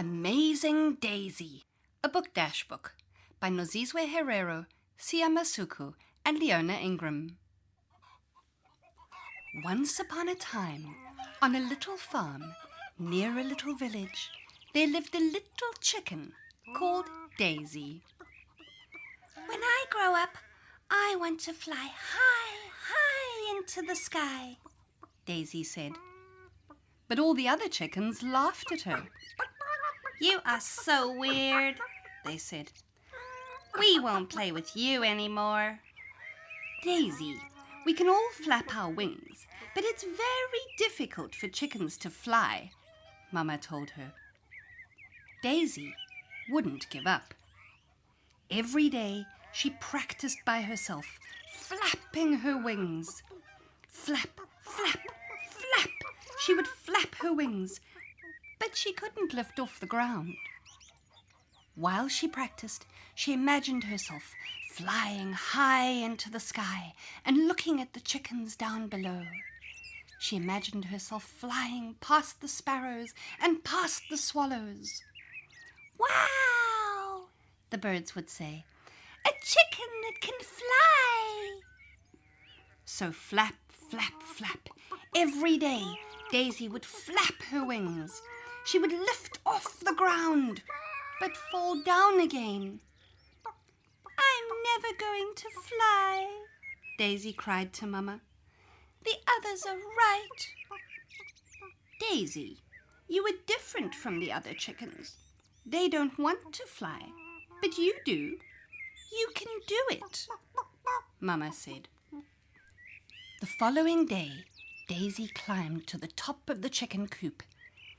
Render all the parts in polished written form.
Amazing Daisy, a book dash book by Nozizwe Herrero, Sia Masuku, and Leona Ingram. Once upon a time, on a little farm near a little village, there lived a little chicken called Daisy. When I grow up, I want to fly high, high into the sky, Daisy said. But all the other chickens laughed at her. You are so weird, they said. We won't play with you anymore. Daisy, we can all flap our wings, but it's very difficult for chickens to fly, Mama told her. Daisy wouldn't give up. Every day she practiced by herself, flapping her wings. Flap, flap, flap. She would flap her wings, but she couldn't lift off the ground. While she practiced, she imagined herself flying high into the sky and looking at the chickens down below. She imagined herself flying past the sparrows and past the swallows. Wow, the birds would say. A chicken that can fly. So flap, flap, flap. Every day, Daisy would flap her wings. She would lift off the ground, but fall down again. I'm never going to fly, Daisy cried to Mama. The others are right. Daisy, you are different from the other chickens. They don't want to fly, but you do. You can do it, Mama said. The following day, Daisy climbed to the top of the chicken coop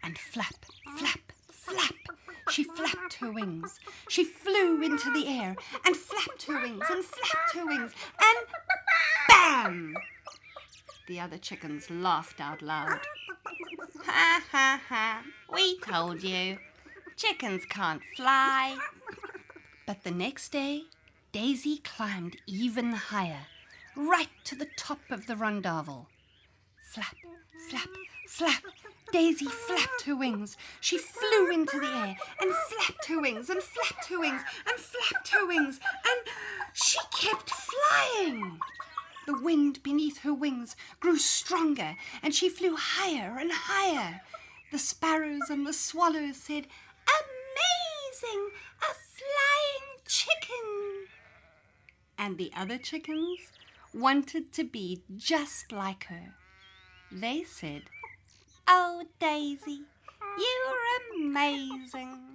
and flap, flap, flap. She flapped her wings. She flew into the air and flapped her wings and flapped her wings and bam! The other chickens laughed out loud. Ha ha ha, we told you. Chickens can't fly. But the next day, Daisy climbed even higher, right to the top of the rondavel. Flap, flap, flap. Daisy flapped her wings. She flew into the air and flapped her wings and flapped her wings and flapped her wings, and she kept flying. The wind beneath her wings grew stronger and she flew higher and higher. The sparrows and the swallows said, Amazing! A flying chicken! And the other chickens wanted to be just like her. They said, Oh, Daisy, you're amazing.